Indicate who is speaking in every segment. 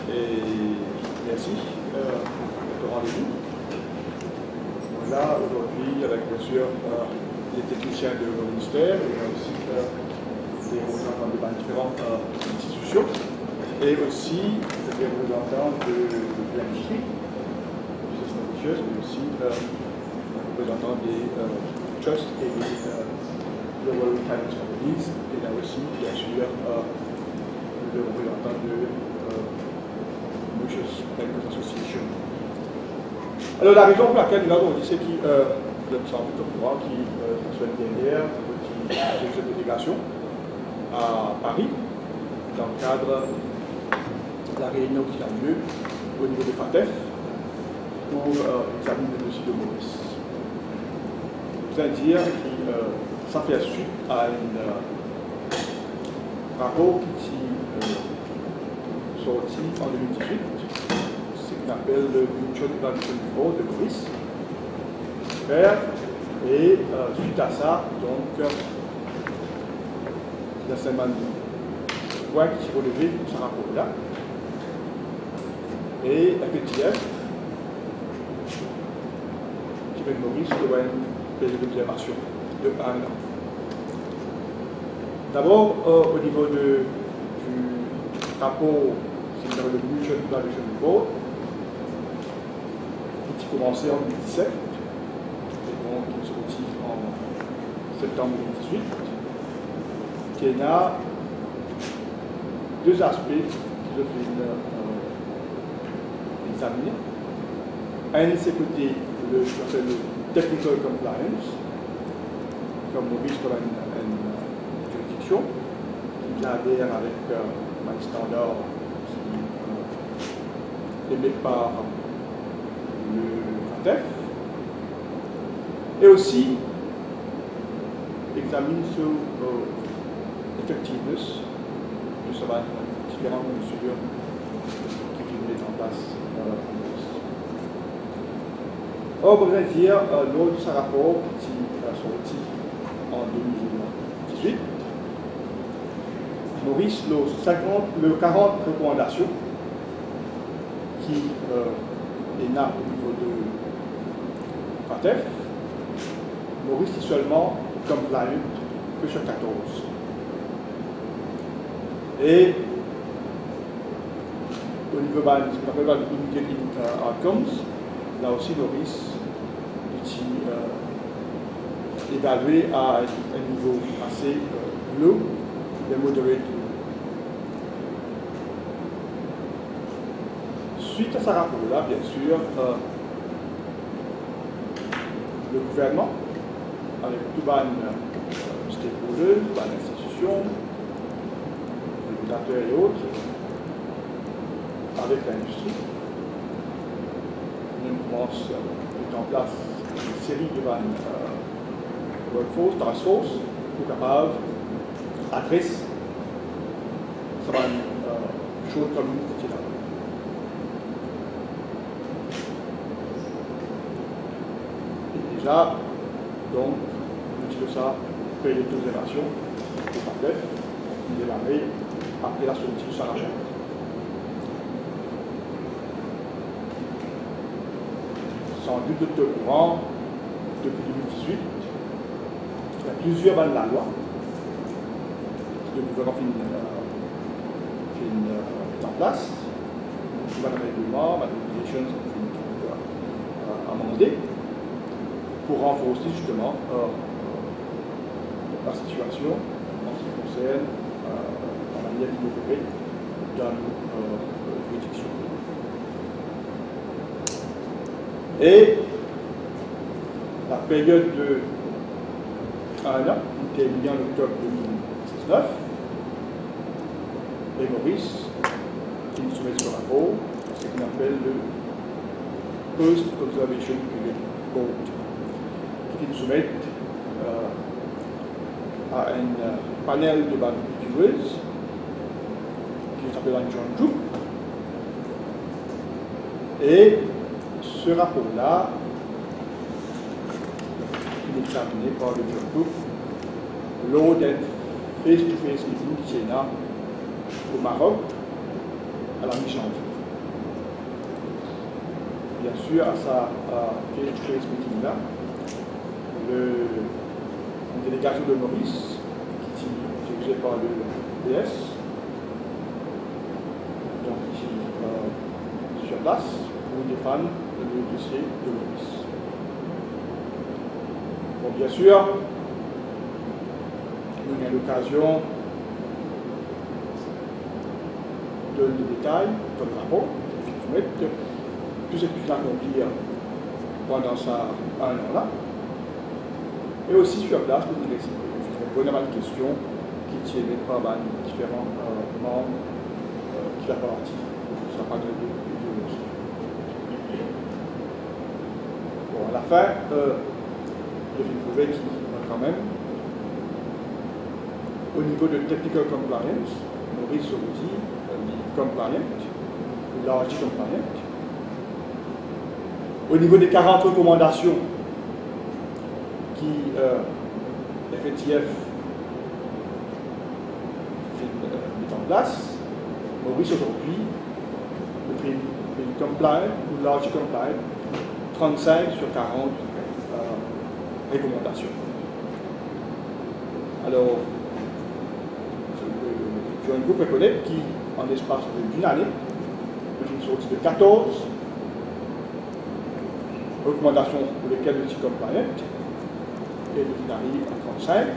Speaker 1: Et merci de rendez-vous. Là, aujourd'hui, avec bien sûr les techniciens de nos ministères, et aussi des représentants de différentes institutions, et aussi des représentants de l'industrie, religieuse, mais aussi représentants des trusts et des Global Finance Companies, et là aussi, bien sûr, le représentant de Mauritius Bankers Association. Alors, la raison pour laquelle nous avons dit, c'est que vous êtes sans doute au courant, la semaine dernière, qui a fait une délégation à Paris, dans le cadre de la réunion qui a lieu au niveau de FATEF pour examiner le dossier de Maurice. Je voudrais dire que ça fait suite à un rapport qui est sorti en 2018, ce qu'on appelle le Mutual Evaluation Report de Maurice. Et suite à ça, donc, il y a seulement des points qui sont relevés dans ce rapport-là. Et FTF, qui met Maurice doit une période d'observation de 1 an. D'abord, au niveau du rapport, c'est le Mutual Evaluation Report, qui a commencé en 2017, et donc qui est sorti en septembre 2018, qui a deux aspects qui doivent examiner. Un, c'est côté le technical compliance, comme Maurice comme une juridiction qui adhère avec un standard qui est émis par le FATEF, et aussi examine sur l'effectiveness de ces différentes mesures qui viennent mettre en place en Maurice. Or, comme je viens de dire, lors de ce rapport qui est sorti en 2018, Maurice, le 40 recommandations qui est là au niveau de FATEF, Maurice est seulement compliant que sur 14. Et au niveau de l'immediate outcomes, là aussi Maurice est évalué à un niveau assez low, de moderate. Suite à ce rapport-là, bien sûr, le gouvernement, avec tout les stakeholders, les institutions, les régulateurs et autres, avec l'industrie, on commence à mettre en place une série de workforce, task force, pour capable d'adresser ces choses comme nous. Et déjà, donc, on utilise ça pour les observations de FATEF, qui est démarré après la sortie du Saracen. Sans doute de courant, depuis 2018, il y a plusieurs bandes de la loi qui le gouvernement est en place. Le règlement, la régulation amendée pour renforcer justement la situation en ce qui concerne la manière d'innover dans nos juridictions. Et la période de 1 an, qui est terminée en octobre 2019, et Maurice, qui nous soumet ce rapport, ce qu'on appelle le Post-Observation Period Report, qui nous soumet à un panel de reviewers qui s'appelle un joint group. Et ce rapport-là, qui est examiné par le joint group lors d'un face-to-face meeting qui est là au Maroc à la mi-janvier. Bien sûr, à sa Page Trace Meeting-là, une délégation de Maurice, qui est dirigée par le PS, donc qui sur place pour défendre le dossier de Maurice. Bon, bien sûr, nous avons l'occasion de le détail dans le rapport, tout ce qu'il faut accomplir pendant ça un an-là, et aussi sur place pour nous expliquer. Il y a une question qui tiennent par différents membres qui font partie. Ça sera pas de l'idéologie. Bon, à la fin, je vais trouver qu'il quand même, au niveau de technical compliance, Maurice dit compliant, largely compliant. Au niveau des 40 recommandations qui FATF met en place, Maurice aujourd'hui fait compliant ou largely compliant 35 sur 40 recommandations. Alors, j'ai un groupe de collègues qui, en l'espace d'une année, une sortie de 14 recommandations pour lesquelles je suis compliant, et je arrive à 35.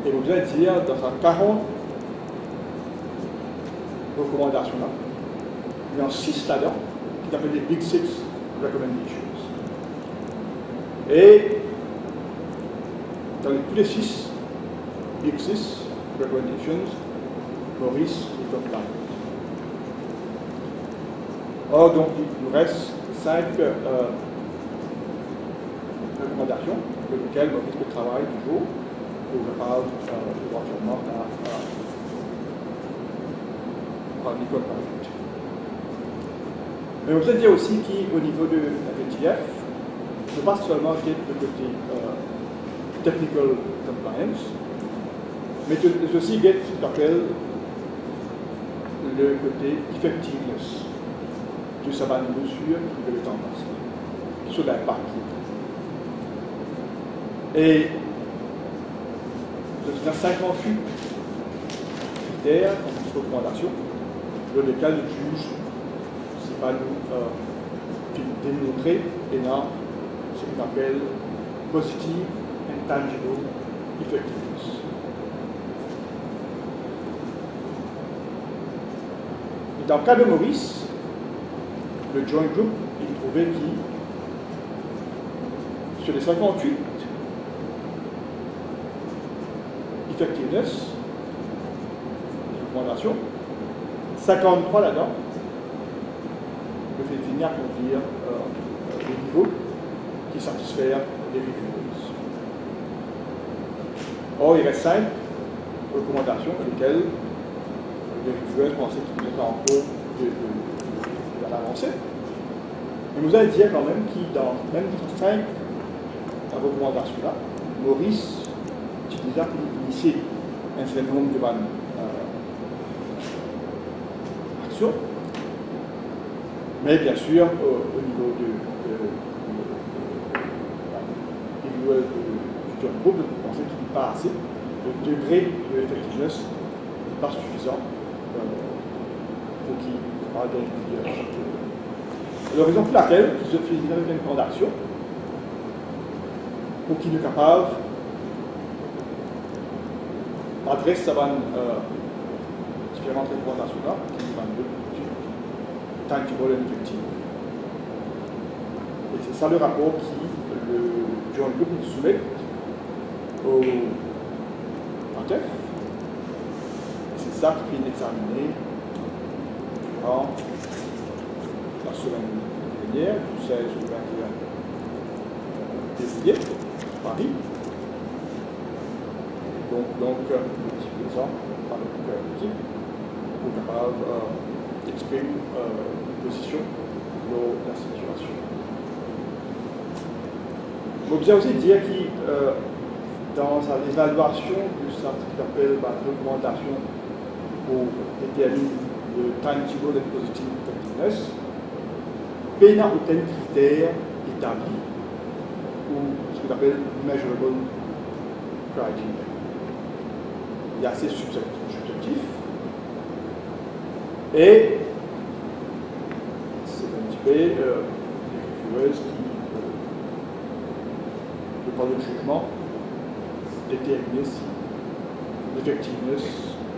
Speaker 1: Et vous allez dire, dans ces 40 recommandations-là, il y en a 6 là-dedans qui s'appellent les Big Six Recommendations. Et dans tous les 6 Big Six Recommendations, Maurice est compliant. Or, donc, il nous reste 5 recommandations pour lesquelles Maurice peut travailler toujours pour capable éventuellement à compliant. Mais on peut dire aussi qu'au niveau de la FATF, ce n'est pas seulement le côté technical compliance, mais aussi ce qu'on appelle le côté effectiveness de sa mesure qui peut être en place, sur l'impact. Et dans 58 critères en recommandation, dans lesquels le juge, c'est pas nous démontrer, et non, ce qu'on appelle positive and tangible effectiveness. Et dans le cas de Maurice, le Joint Group, il trouvait qu'il, sur les 58 effectiveness, recommandations, 53 là-dedans, le fait finir pour dire le niveau qui satisfait les reviewers. Or, il reste 5 recommandations pour lesquelles les reviewers pensaient qu'il était en cours de l'avancer. Mais nous allons dire quand même qu'il, dans même 5 recommandations-là, Maurice utilisa pour initier un certain nombre de actions. Mais bien sûr, au niveau du groupe, on sait qu'il n'est pas assez. Le degré de effectiveness n'est pas suffisant pour qu'il parle d'un. La raison pour laquelle il se fait une plan d'action pour qu'il est capable d'adresser différentes recommandations-là, qui sont tangible and effective. Et c'est ça le rapport qui le Joint Group nous soumet au FATF. C'est ça qui est examiné durant la semaine dernière, du 16 au 21 février, à Paris. Donc petit exemple avec l'équipe pour capable d'exprimer une position dans la situation. Il faut bien aussi dire que dans l'évaluation de ce qu'on appelle la recommandation pour déterminer de tangible and positive effectiveness, paye dans aucun critère établi ou ce qu'on appelle measurable criteria. Il est assez subjectif et c'est un petit peu des reviewers qui, par le jugement, déterminer si l'effectiveness,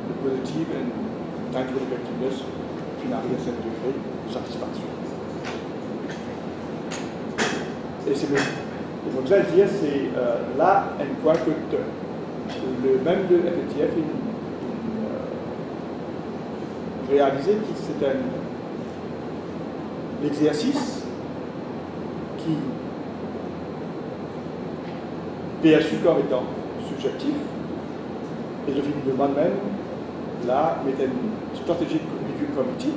Speaker 1: le positive et tangible effectiveness finalise à 7 degrés de satisfaction. Et c'est le besoin de dire, c'est là un point que le même de FETF réalisé que c'est un exercice qui perçu comme étant subjectif et je me demande même là mettre une stratégie review committee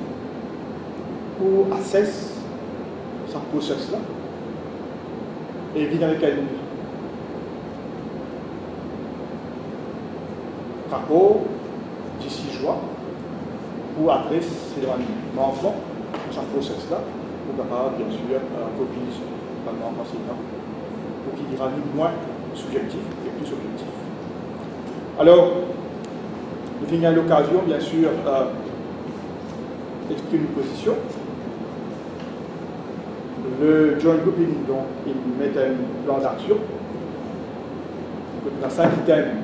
Speaker 1: pour assess ce process là et venir avec un rapport d'ici juin pour adresser ces manquements de ce process là pour capable bien sûr corriger le manquement enseignant pour qu'il ira moins subjectif et plus objectif. Alors, nous avons l'occasion, bien sûr, d'exprimer une position. Le Joint Group, donc, il met un plan d'action. Il y a 5 items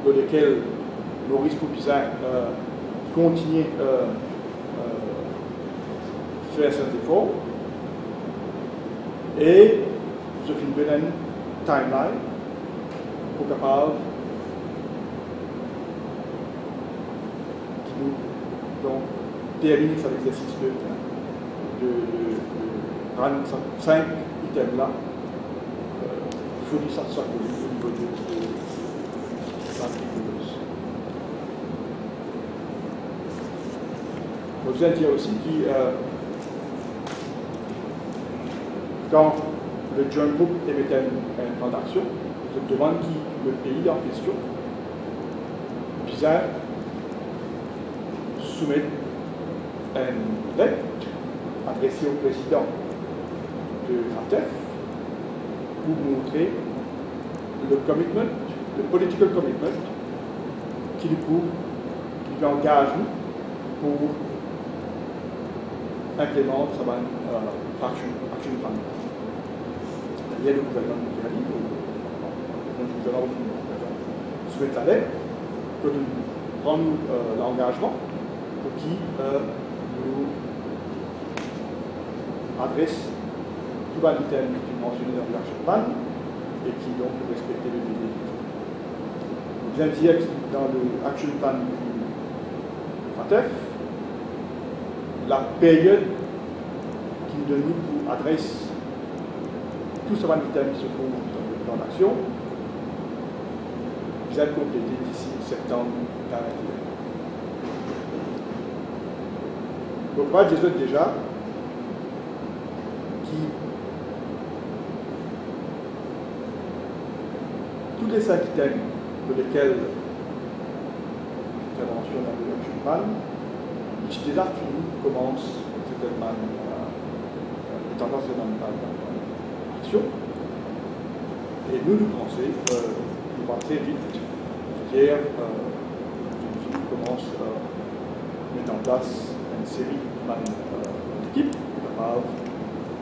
Speaker 1: dans lesquels Maurice Poupizin continue à faire ses efforts. Et je fais une bonne timeline pour capable donc terminer cet exercice de rendre 5 items là fournir ça au niveau de l'entreprise. Je vous ai dit aussi que quand le Joint Group émet un plan d'action, je demande qui le pays en question puisse soumettre une lettre adressée au président de FATF pour montrer le commitment, le political commitment qui lui engage pour implémenter sa action plan. Il y a le gouvernement qui a dit, nous allons soumettre la lettre, que nous prendre l'engagement pour qui nous adresse tout l'item qui est mentionné dans l'action plan et qui donc respecter le délai. Je viens de dire que dans l'action plan du FATF, la période qui nous donne pour adresse tout ce item qui se trouve dans le plan d'action, vous êtes complété d'ici septembre 2021. Donc, moi, je dis déjà qui tous les 5 items pour lesquels l'intervention dans le action plan, qui déjà fini, commence certainement les tendances de l'action. Et nous pensons, nous va très vite, c'est-à-dire commence à mettre en place une série d'équipes qui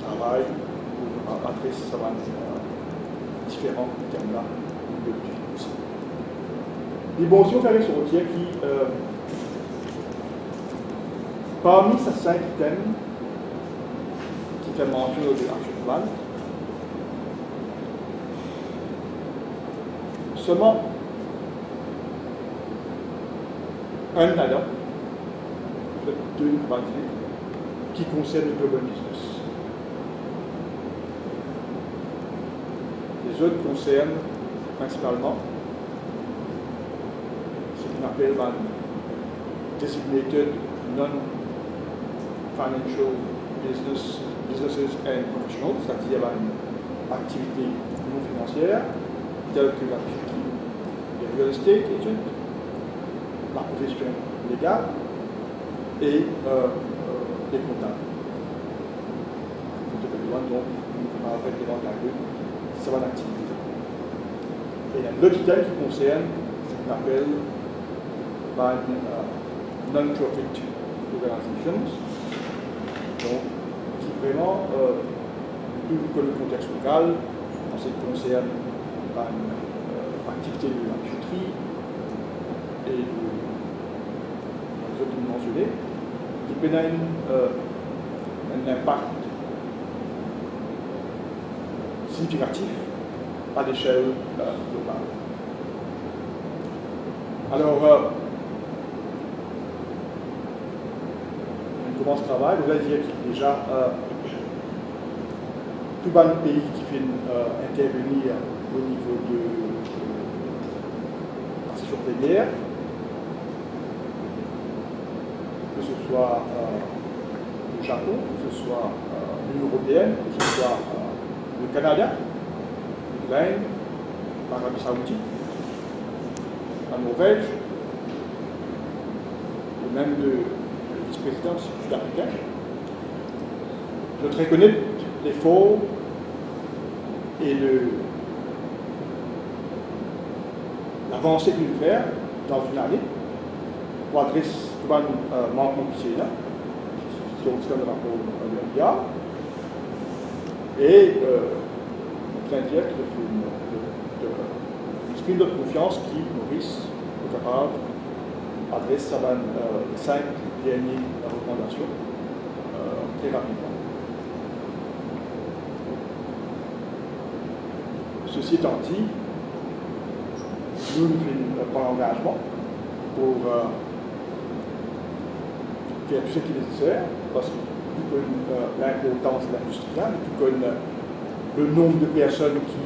Speaker 1: travaillent pour adresser différents thèmes-là le plus vite possible. Et bon, si on fait sur routière qui, parmi ces 5 thèmes qui fait mention de l'action plan, seulement un là, peut-être 2, on va dire, qui concerne le global business. Les autres concernent principalement ce qu'on appelle designated non-financial businesses and professionals, c'est-à-dire une activité non financière, telle que la bijouterie, les real estate agents, la profession légale, et les comptables. Donc, on va vraiment regarder ça va l'activité. Et il y a un autre item qui concerne ce qu'on appelle non-profit organizations, donc qui vraiment que le contexte local, en ce qui concerne l'activité de la bijouterie et les autres mentionnés, qui peut avoir un impact significatif à l'échelle globale. Alors, on commence le travail, vous allez dire qu'il y a déjà tout le pays qui fait intervenir au niveau de la session plénière, que ce soit le Japon, que ce soit l'Union européenne, que ce soit le Canada, l'Inde, l'Arabie Saoudite, la Norvège, et même le vice-président sud-africain. Je reconnais l'effort et l'avancée qu'il veut faire dans une année pour adresser tout le manquement qui est là, qui ont le rapport de l'IA. Et on peut dire qu'il faut exprimer notre confiance qui, Maurice, est capable d'adresser les 5 dernières recommandations très rapidement. Ceci étant dit, nous prenons l'engagement pour faire tout ce qui est nécessaire, parce que tout comme l'importance de l'industrie là, tout comme le nombre de personnes qui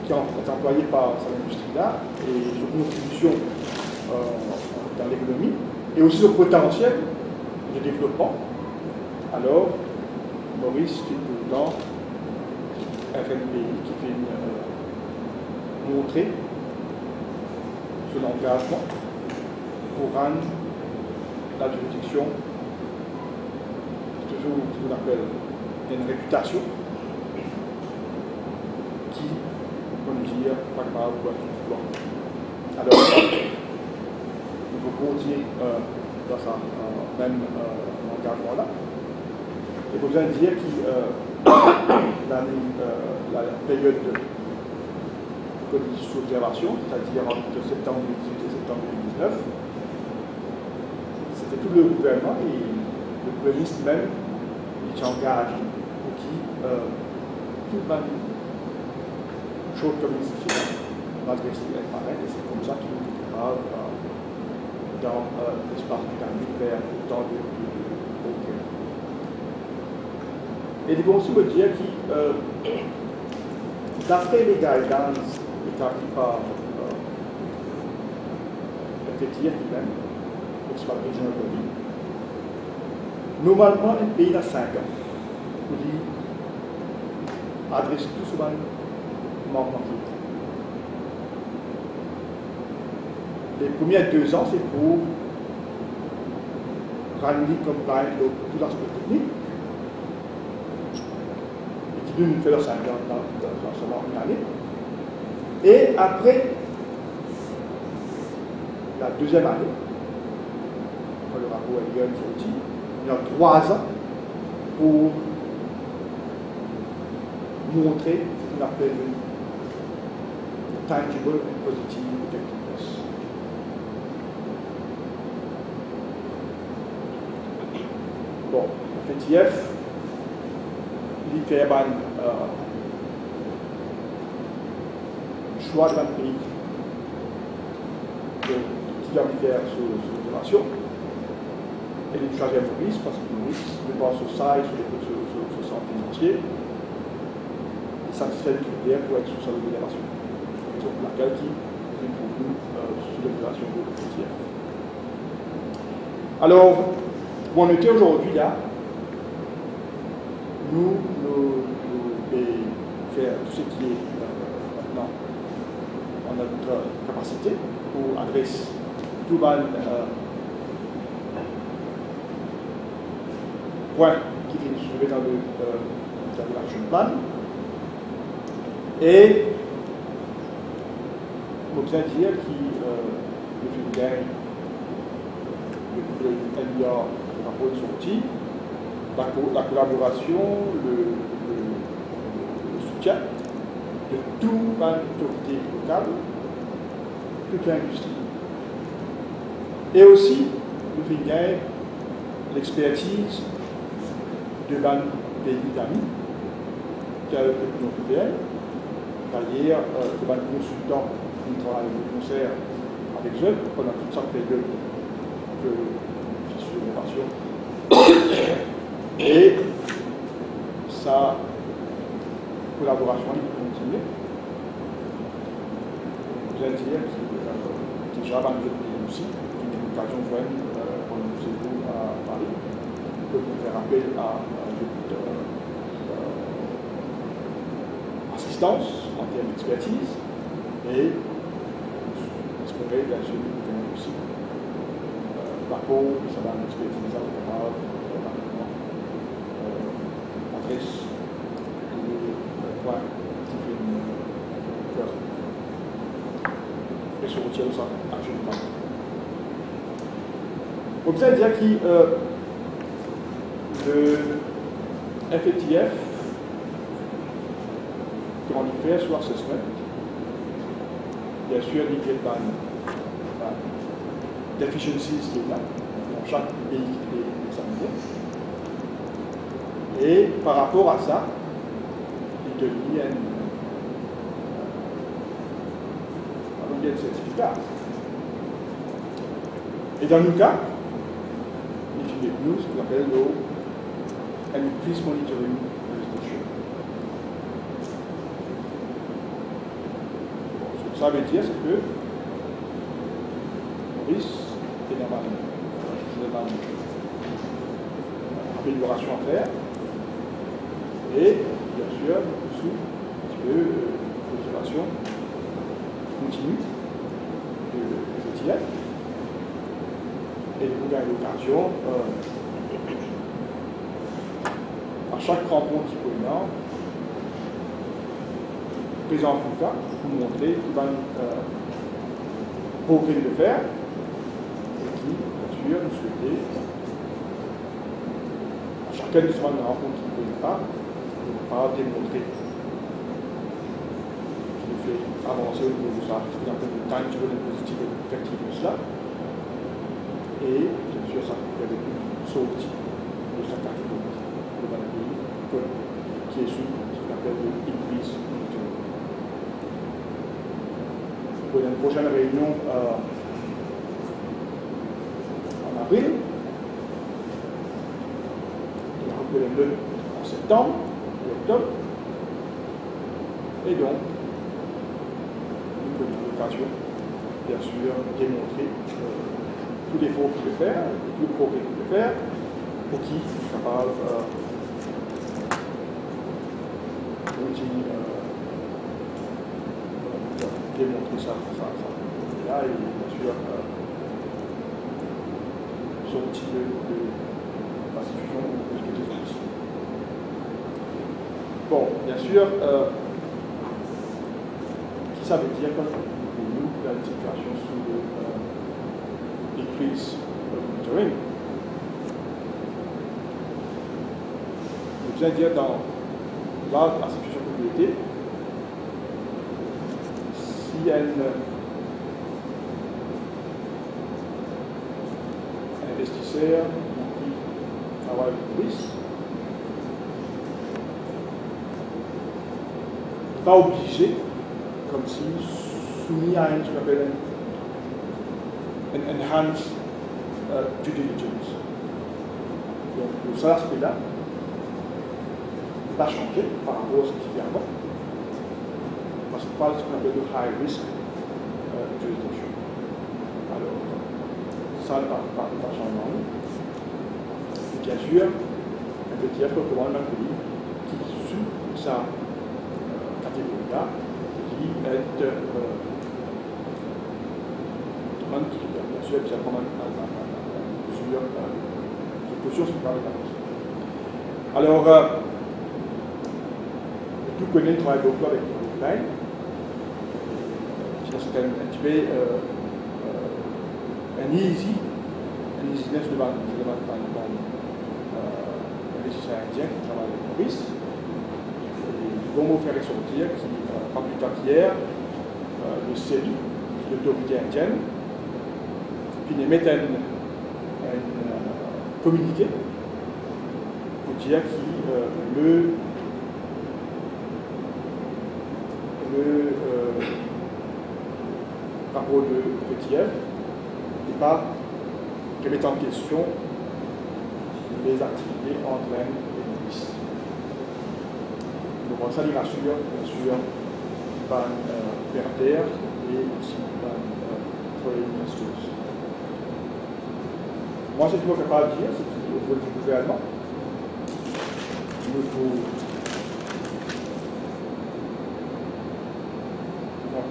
Speaker 1: sont employées par cette industrie-là et son contribution dans l'économie, et aussi le potentiel de développement. Alors, Maurice fait tout le temps un pays qui fait montrer son engagement pour rendre la juridiction toujours ce qu'on appelle une réputation qui, comme dire, pas grave ou alors, nous pouvons continuer dans ce même engagement-là. Il faut bien dire que la période de sous-observation, c'est-à-dire entre septembre 2018 et septembre 2019, c'était tout le gouvernement et le Premier ministre même qui engage pour qui toute la chose comme ici va adresser les parents, et c'est comme ça qu'il nous prépare dans l'espace dynamique vers le temps de progrès. Et il faut aussi me dire que d'après les guidelines établis par le FTF lui-même, Oxford Regional Body, normalement, un pays a 5 ans pour adresser tout ce manquement. Les premiers 2 ans, c'est pour ramener comme tout l'aspect technique. Qui nous fait leur 5 ans dans seulement une année. Et après la deuxième année, quand le rapport est sorti, il y a 3 ans pour montrer ce qu'on appelle une tangible and positive effectiveness. Bon, le FTF, il fait un choix d'un pays qui va faire sur l'opération. Et il choisit un Maurice parce que Maurice ne pense au SAI, sur le centre financier, il satisfait les critères pour être sur sa libération. C'est pour laquelle il est pour nous sur l'opération de FTF. Alors, où on était aujourd'hui là, nous faire tout ce qui est maintenant en notre capacité pour adresser tout le point qui est trouvé dans l'action plan. Et on peut dire que le film gagne le NDA de rapport de sortie, la collaboration, le soutien de toute l'autorité locale, toute l'industrie. Et aussi, le film gagne l'expertise de pays d'amis, tels que l'Union européenne, c'est-à-dire de consultants qui travaillent de concert avec eux pendant toute cette période de l'innovation. Et sa collaboration continue. Je vais dire que déjà dans notre pays aussi, une occasion vraiment pour nous à Paris, que pour faire appel à assistance en termes d'expertise et espérer bien sûr que aussi rapport, ça va une expertise capable adresse les points qui viennent et sur lequel ça action pas. Donc ça veut dire que le FATF on y fait sur assessment, bien sûr, il y a des deficiencies qui est là, dans chaque pays qui est examiné. Et par rapport à ça, il devient un certificat. Et dans nos cas, il y a nous ce qu'on appelle le increased monitoring. Ça veut dire que Maurice est dans une amélioration à faire et bien sûr sous un petit peu l'observation continue de l'ETF et de gagner l'occasion à chaque rencontre qui peut présent en tout cas, pour montrer qui va progrès de faire et qui, bien sûr, nous souhaiter à chacun de ces rencontres qui ne connaît pas, de ne pas démontrer qui nous fait avancer au niveau de ça, ce qu'on appelle le tangible and positive effectiveness là. Et bien sûr, ça peut être une sortie de cette catégorie de dans le pays qui est sous ce qu'on appelle le increase. Pour une prochaine réunion en avril, il y aura un en septembre et octobre, et donc une communication, bien sûr, démontrer tout l'effort qu'il peut faire, tout le progrès qu'il peut faire, pour qui est capable démontrer ça. Et là, il bien sûr sorti de l'institution ou de des outils. Bon, bien sûr, qui ça veut dire quand nous, la situation sous le increase monitoring? Je veux dire dans la situation de propriété, s'il y a un investisseur qui travaille avec le risque, pas obligé, comme si soumis à ce qu'on appelle un enhanced due diligence. Donc, pour ça, aspect-là, pas changé par rapport à ce qu'il y a avant. Parce qu'on parle de ce qu'on appelle de high risk jurisdiction. Alors, ça ne va pas changer. Et bien sûr, un petit effort pour un pays qui sous sa catégorie-là, qui est bien sûr sûr, il y a quand même plusieurs précautions sur le plan économique. Alors, tout connaît le travail beaucoup avec l'Ukraine. C'est un petit peu un easiness devant le régisseur indien qui travaille avec Maurice. Ils vont me faire ressortir, pas plus tard qu'hier, le CELI, l'autorité indienne, qui émet un communiqué pour dire que le rapport de Petiev n'est pas remettre en question les activités entre Inde et l'Église. Donc ça les rassure, bien sûr, par Berter et aussi par Foreign Ministers. Moi, ce que je ne peux pas dire, c'est qu'au niveau du gouvernement, nous pouvons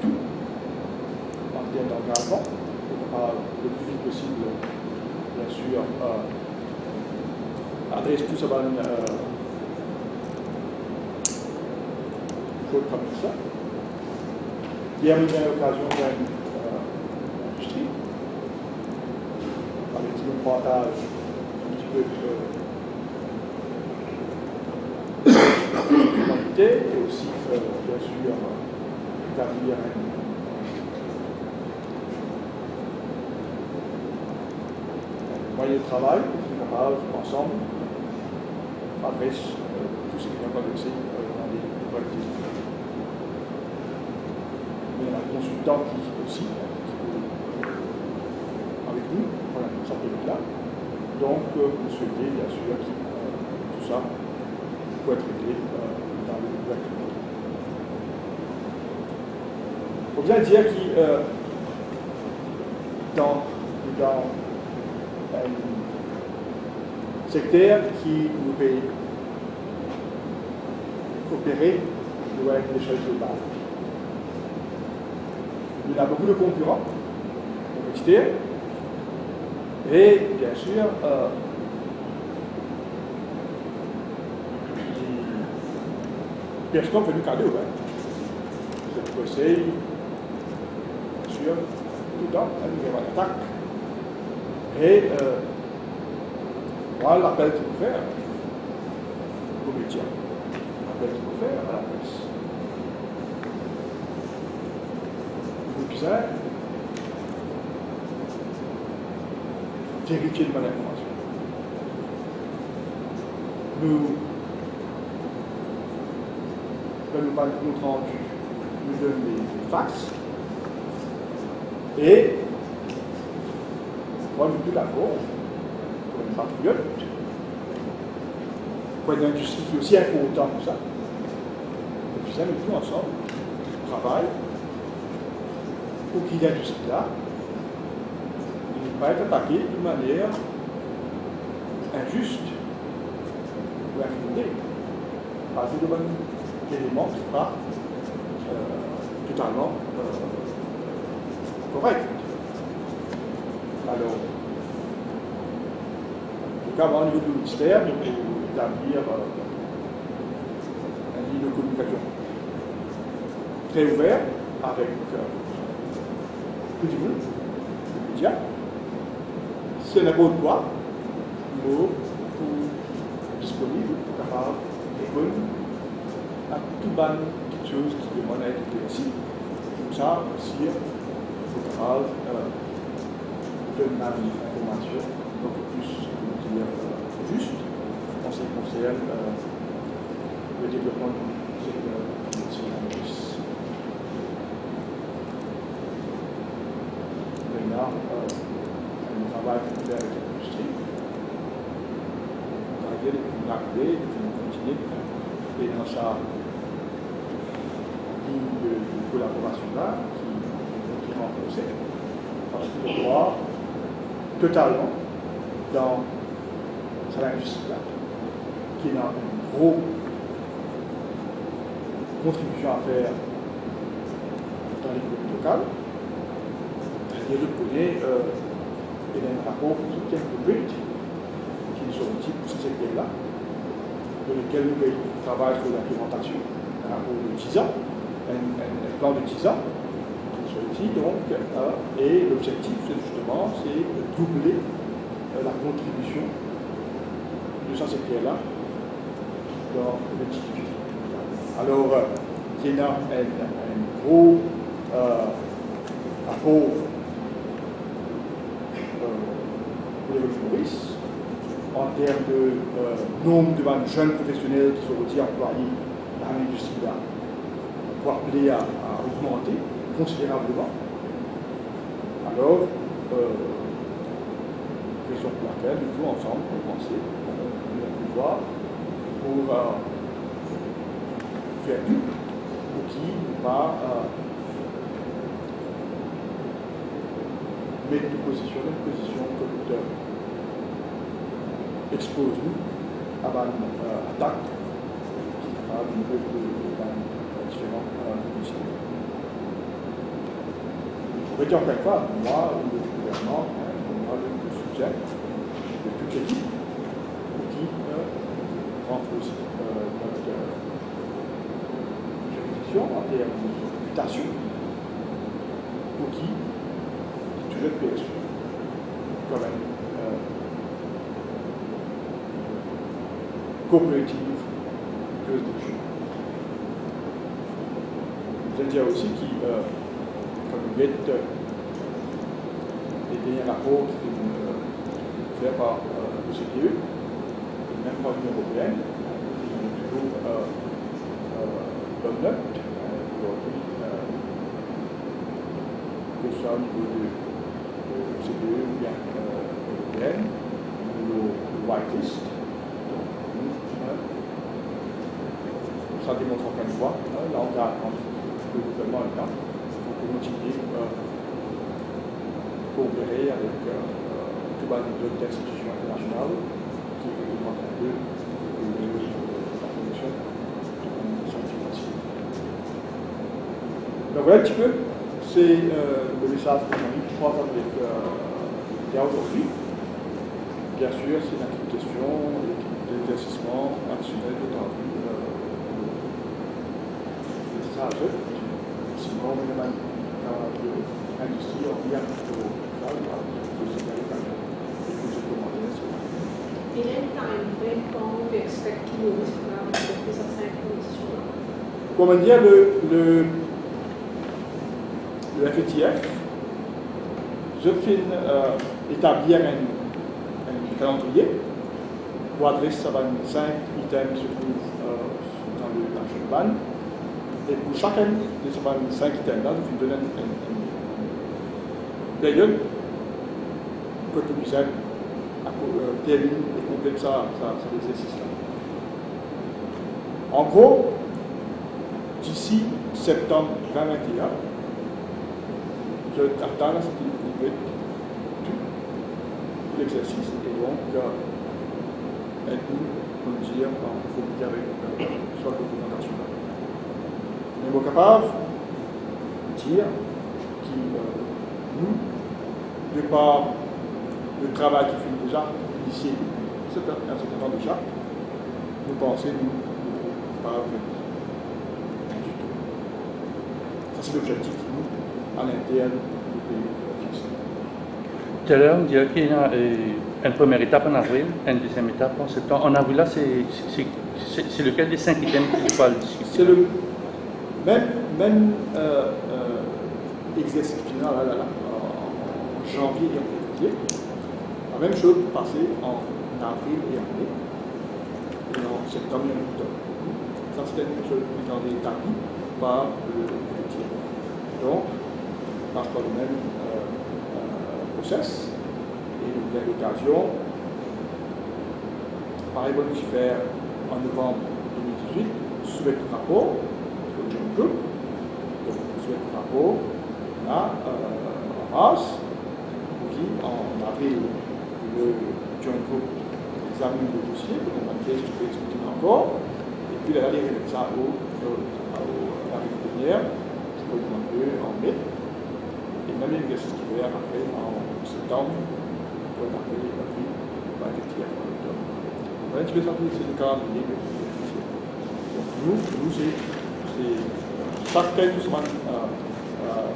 Speaker 1: tout en termes d'engagement, le plus vite possible, bien sûr, adresse tout ça à une chose comme ça. Hier, nous avons l'occasion d'une industrie, avec un partage un petit peu de l'humanité et aussi, bien sûr, établir un moyen de travail qui est capable, ensemble, adresse tout ce qui n'est pas adressé dans les collectivités. Mais il y a un consultant qui aussi avec nous, voilà, ça peut être là. Donc, vous souhaitez bien sûr que tout ça peut être réglé dans le gouvernement. Il faut bien dire que dans un secteur qui nous peut opérer doit être l'échelle globale. Il y a beaucoup de concurrents, compétiteurs, et bien sûr, personne ne fait du cadeau. C'est le conseil, bien sûr, tout le temps, il y a une attaque. Et voilà l'appel qu'il faut faire aux médias. L'appel qu'il faut faire à la presse. Le plus simple, vérifier de bonne information. Nous donnons pas le compte rendu, nous donnons des fax. Et moi, je suis tout d'accord, pour une patriote, pour une industrie qui est aussi importante que ça. Et puis ça, nous tous ensemble, on travaille pour qu'il y ait l'industrie-là, ne pas être attaqué de manière injuste ou infondée, basée de bons éléments qui ne sont pas totalement corrects. Alors, en tout cas, au niveau du ministère, nous pouvons établir un ligne de communication très ouvert avec tout le monde, les médias. Si on n'a pas de quoi, nous sommes disponibles pour capable de répondre à tout ban quelque chose qui demande à être ici. Comme ça, aussi, pour capable de donner une information beaucoup plus juste en ce qui concerne le développement du secteur médecine. Maintenant, on travaille avec l'industrie. On arrive, on continue, et dans sa ligne de collaboration-là, qui est renforcée, parce qu'on croit totalement dans cette industrie-là, qui a une grosse contribution à faire dans l'économie locale. C'est-à-dire de connaître il y a un rapport qui est public, qui est sorti pour ce secteur-là, dans lequel nous travaillons sur l'implémentation, un rapport de 10 ans, un plan de 10 ans, donc, et l'objectif, justement, c'est de doubler la contribution de ce secteur-là dans le GDP. Alors, il y a un gros rapport pour les Maurice en termes de nombre de jeunes professionnels qui sont aussi employés dans l'industrie-là, pour appeler à augmenter considérablement. Alors, raison pour laquelle nous devons ensemble penser pouvoir pour faire tout pour qui ne pas mettre une position que expose-nous à une attaque qui sera au niveau de différents ministères. Je veux dire encore une fois, moi, le gouvernement, moi, le soutien de toute l'équipe qui renforce notre juridiction en termes de réputation pour qui est toujours perçu comme une coopérative jurisdiction. Je veux dire aussi qu'il comme vous êtes les derniers rapports qui sont faits par l'OCDE, même par l'Union européenne, qui ont toujours bonne note aujourd'hui, que ce soit au niveau de l'OCDE ou bien européenne, ou le whitelist. Ça démontre encore une fois l'engagement du gouvernement et pour continuer coopérer avec tout les autres institutions internationales qui réglementent un peu la production de communication financière. Donc voilà un petit peu, c'est le message que j'ai envie de prendre avec aujourd'hui. Bien sûr, c'est une question d'éclaircissement additionnel de temps vu. C'est ça, sinon, on a l'industrie en lien avec
Speaker 2: Il y a une time frame quand on expecte qu'il y ait des conditions-là.
Speaker 1: Comment dire, le FETF, je fais établir un calendrier pour adresser 5 items qui se trouvent dans le action plan. Et pour chacun de ces 5 items-là, je vais donner une période pour que nous puissions terminer et compléter cet exercice-là. En gros, d'ici septembre 2021, je attends à ce qu'il complète tout l'exercice et donc aide-nous pour nous dire qu'il faut dire avec soit le gouvernement national. Mais nous sommes capables de dire que nous, de par le travail qui fait déjà ici, un certain temps déjà, nous pensons que nous ne pouvons pas venir du tout. Ça, c'est l'objectif de nous, à l'interne du pays fixé.
Speaker 3: Tout à l'heure, on dirait qu'il y a une première étape en avril, une deuxième étape en septembre. En avril, là, c'est lequel des 5 items qu'il faut discuter?
Speaker 1: C'est le même exercice final en janvier et en février. La même chose peut passer en avril et en mai, et en septembre et en octobre. Ça, c'est quelque chose qui est établi par le FETF. Donc, on passe par le même process, et nous avons l'occasion, par exemple, de faire en novembre 2018, soumettre un rapport au John Group, donc soumettre un rapport là, en mars, pour qui, en avril, le John Group examine le dossier, pour qu'on a pièce, tu peux expliquer encore, et puis là, il remet ça à l'arrivée dernière, je peux demander en mai, et même l'exercice qui va après en septembre, pour être appelé et appris par effectuer un producteur. Voilà, tu veux savoir c'est le calendrier de l'officier. Donc nous c'est chaque quelques semaines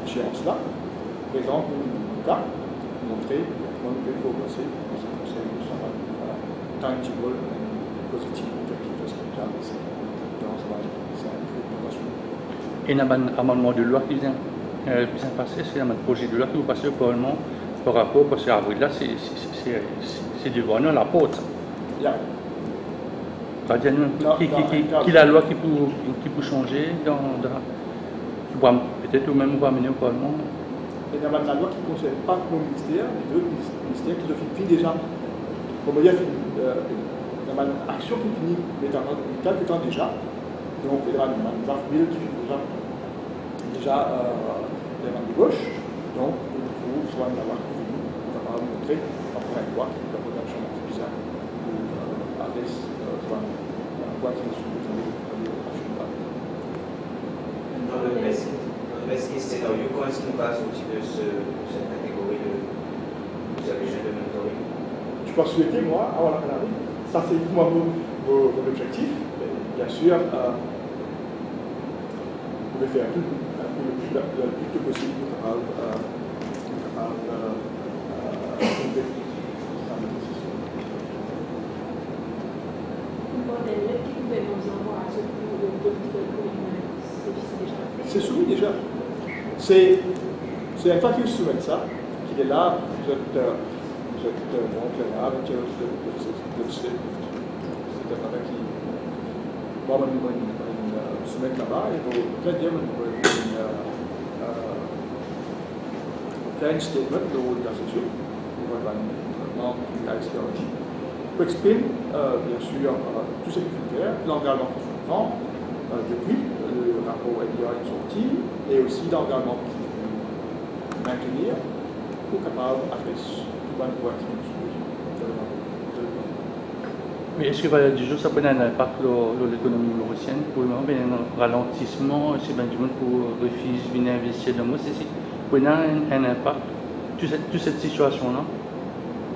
Speaker 1: échéance-là, présente un cas, montrer comment nous pouvons progresser dans ce conseil de travail tangible et positif, quelque chose comme ça, dans cette préparation.
Speaker 3: Et il y a un amendement de loi qui vient passer, c'est un projet de loi qui vous passe au Parlement par rapport, parce qu'avril là, c'est devant nous la porte.
Speaker 1: Yeah.
Speaker 3: Qui la loi qui peut changer, qui va peut-être ou même va amener au Parlement.
Speaker 1: Il y a une loi qui ne concerne pas mon ministère, mais deux ministères qui le font déjà. Comme il y a une action qui finit depuis quelques temps déjà. Donc il y a une draft bill qui finit déjà les mains de gauche. Donc on trouve soit une loi qui finit, on va montrer la première fois qu'il y a une action bizarre ou avec soit une loi qui est soumise à
Speaker 4: dans le best case scénario, comment est-ce qu'on passe aussi de cette catégorie de solution de mentoring?
Speaker 1: Je peux souhaiter, moi, avoir la Canarie. Ça, c'est pour moi mon objectif. Bien sûr, vous pouvez faire tout le plus tôt possible pour c'est soumis déjà. C'est un fois qu'il soumet ça, qu'il est là, je te montre là, c'est un travail qui va me soumettre là-bas et vous très bien faire un statement de l'organisation pour exprimer bien sûr tous ces critères, l'engagement qu'on prend depuis le rapport LIA est sorti et aussi l'engagement qu'il faut maintenir pour capable après tout le pouvoir qui
Speaker 3: Mais est-ce que du jour ça peut avoir un impact sur l'économie mauricienne pour le moment, un ralentissement, c'est bien du monde pour refuser de venir investir dans moi, c'est peut avoir un impact toute cette situation-là?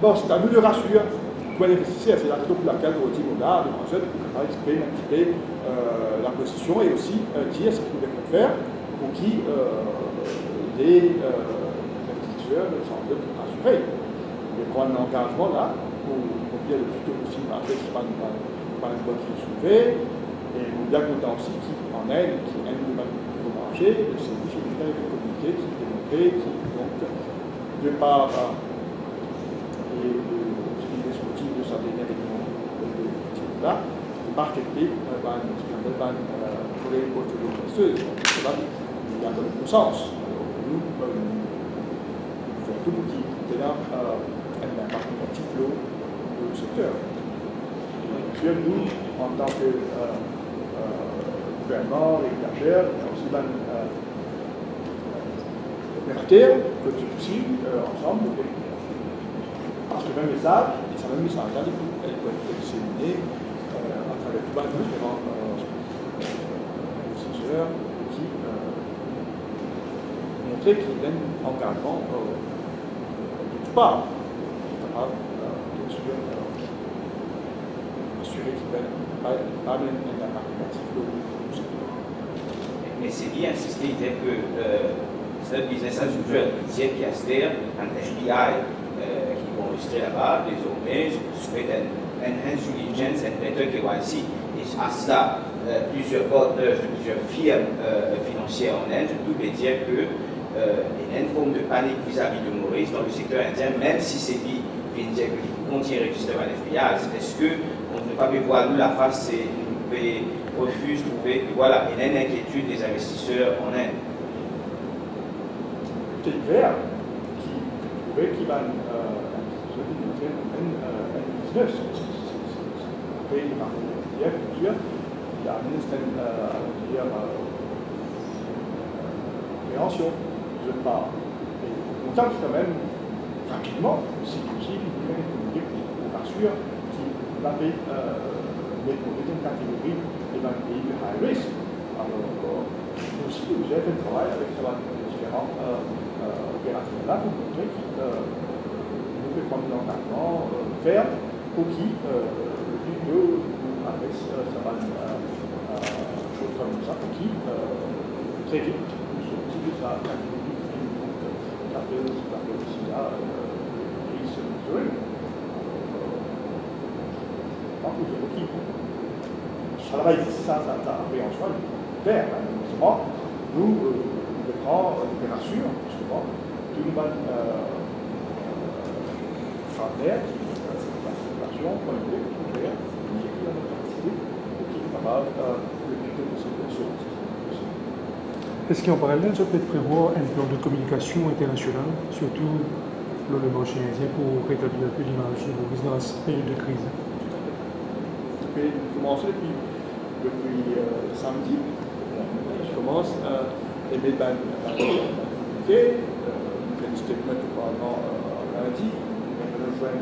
Speaker 1: Bon, c'est à nous de rassurer. Pour l'investisseur, c'est la raison pour laquelle on dit on a le projet pour exprimer un petit peu la position et aussi dire ce qu'il faut faire pour que les investisseurs semblent rassurés. Mais prendre un engagement là pour dire le plus tôt possible après ce n'est pas une bonne chose soulevée et on est bien content aussi qu'en aide, qui aime le marché, c'est difficile de communiquer, qui est démontré, qui donc de par de sa dernière réunion de là, le marketing ce qu'on appelle une portfolio investisseuse. Il y a un bon sens. Nous faisons tout petit qui a un impact négatif sur le secteur. Bien sûr, nous, en tant que gouvernement, régulateur, aussi opérateur, que c'est possible, ensemble, parce que le même message, et ce même message, elle peut être disséminé à travers tout les différents investisseurs qui montrent qu'il y a un engagement de toutes parts, capable bien sûr assurer qu'il n'y a pas un impact négatif au secteur.
Speaker 4: Mais c'est bien insister, dire que c'est un business as usual, dire qu'il y a un FBI qui vont enregistrer là-bas, désormais, souhaite un enhanced diligence and better KYC. Et à cela, plusieurs partners, plusieurs firmes financières en Inde, je peux dire qu'il y a une forme de panique vis-à-vis de Maurice dans le secteur indien, même si c'est dit, dire qu'il contient registré par l'FBI. Est-ce qu'on ne peut pas voir nous la face, c'est nous refuse de trouver que voilà, il y a une inquiétude des investisseurs en Inde.
Speaker 1: C'est clair qui va un business. C'est une marque il y a une certaine préhension de part. Et on tente quand même rapidement, si possible, une communiquer pour rassurer qui va mettre une catégorie des pays de high risk. Alors, aussi, vous avez fait un travail avec différents opérateurs là pour montrer que nous prendre un engagement ferme pour qui le but de adresse ça va chose comme ça pour qui très vite nous sortir de sa catégorie qui appelle aussi là crise monitoring. Ça va exister, ça appréhension claire. Justement, nous prenons une rassure, justement, d'une bonne partenaire qui la situation politique, qui est dans notre capacité, et qui est capable le plus tôt possible de sortir.
Speaker 5: Est-ce qu'en parallèle, ça peut prévoir un plan de communication international, surtout le marché indien, pour rétablir un peu l'image de Maurice dans cette période de crise?
Speaker 1: J'ai commencé depuis samedi. Je commence à émettre un communiqué, faire un statement au Parlement lundi, je rejoins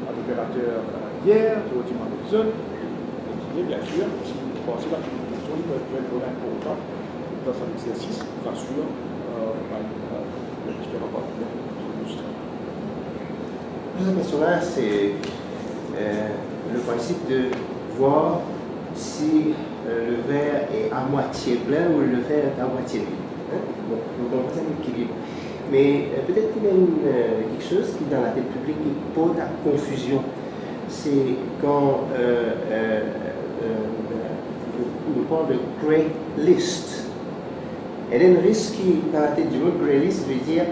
Speaker 1: un opérateur hier, je retiens un épisode, et bien sûr, si vous pensez la communication, il peut être important dans un exercice pour assurer les différents partenaires de l'industrie.
Speaker 6: Cette question-là, c'est le principe de voir si le verre est à moitié plein ou le verre est à moitié vide. Hein? Donc, nous avons un équilibre. Mais peut-être qu'il y a quelque chose qui, dans la tête publique, pose la confusion. C'est quand on parle de grey list. Et il y a un risque qui, dans la tête du mot grey list, veut dire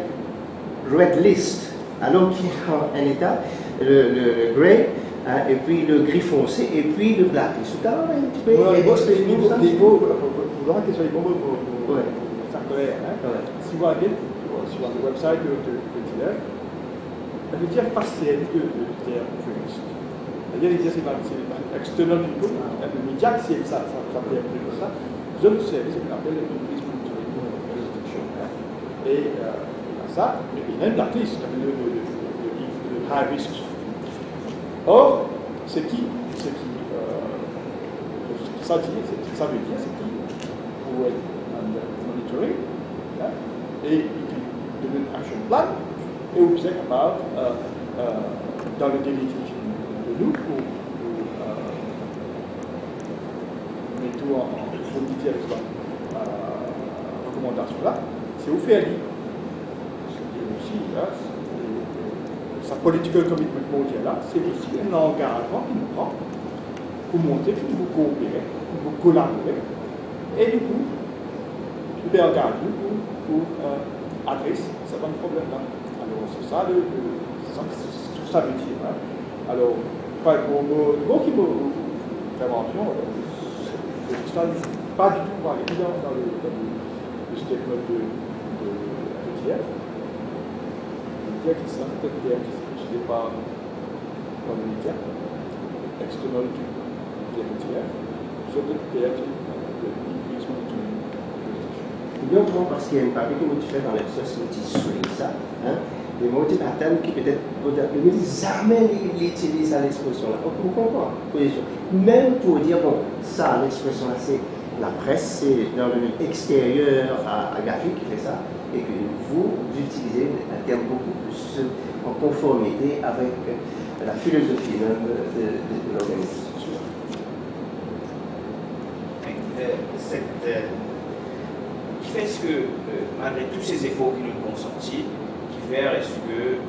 Speaker 6: red list. Alors qu'il y a un état, le grey, hein, et puis le gris foncé, et puis le black. C'est quand même un petit peu.
Speaker 1: Les mots, vous aurez question des mots pour ça colère. Si vous regardez sur le website de TF, le TF partiel de TF First. C'est-à-dire que c'est external people, le média, c'est ça s'appelle un peu comme ça. Vous avez un service qu'on appelle le Police Monitoring Jurisdiction. Et ça, il y a une blacklist, le high risk. Or, ça veut dire, c'est qui pour être monitoring, et il donne un action plan, et vous êtes capable, dans le délai de nous, pour mettre tout en conformité avec la recommandation là, c'est vous faire lire. Ce qui est aussi, là, sa political commitment mondial là, c'est aussi un engagement qu'il nous prend pour montrer que nous coopérer, pour collaborer, et du coup, nous engagons pour adresser ce problème-là. Alors, c'est ça ce que ça veut dire. Hein. Alors, pour qui intervention, ça pas du tout évident dans le statement de FETIF. Le média qui sera peut-être je ne sais pas dans le média, external du FETIF, sur le théâtre de l'implication du
Speaker 6: bien prendre parce qu'il y a une partie que tu fais dans les sociétés sur ça, hein, des mots de pattern qui peut-être ne jamais l'utilisent à l'expression là. On comprend position. Même pour dire bon, ça l'expression là c'est la presse, c'est dans le milieu extérieur à Gafi qui fait ça, et que vous utilisez un terme beaucoup plus en conformité avec la philosophie même de l'organisation.
Speaker 4: Qui fait ce que, malgré tous ces efforts qui nous ont sortis, qui fait est-ce que